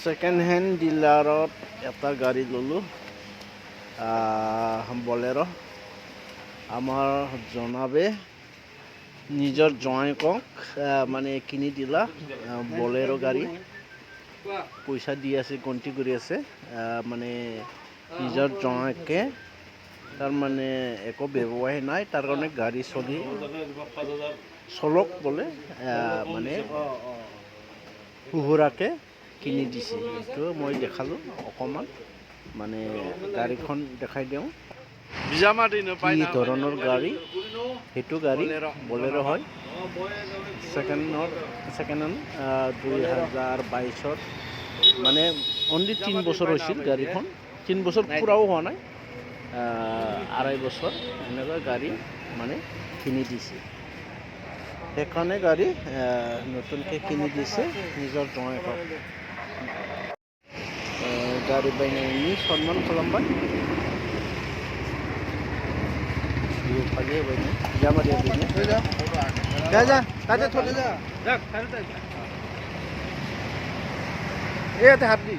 second hand ডিলাৰত এটা গাড়ী ল'লোঁ বলেৰো আমাৰ জনাবে নিজৰ জোঁৱাইকক মানে কিনি দিলা বলেৰো গাড়ী পইচা দি আছে গন্তি কৰি আছে মানে নিজৰ জোঁৱাইকে তাৰ মানে একো ব্যৱসায় নাই তাৰ কাৰণে গাড়ী চলক বোলে মানে শুহুৰাকে কিনি দিছে এইটো মই দেখালোঁ অকণমান মানে গাড়ীখন দেখাই দিওঁ কি ধৰণৰ গাড়ী সেইটো গাড়ী বলেৰো হয় ছেকেণ্ড হেণ্ড 2022 মানে অনলি 3 বছৰ হৈছিল গাড়ীখন 3 বছৰ পুৰাও হোৱা নাই 2.5 বছৰ এনেকুৱা গাড়ী মানে কিনি দিছে সেইকাৰণে গাড়ী নতুনকৈ কিনি দিছে নিজৰ জোঁৱাইকক गाड़ी बायनायनि सनमान खालामबाय फालियो बायनो जामारिया बेनो जा ताजे थोड़े जा ए ते हाथ दी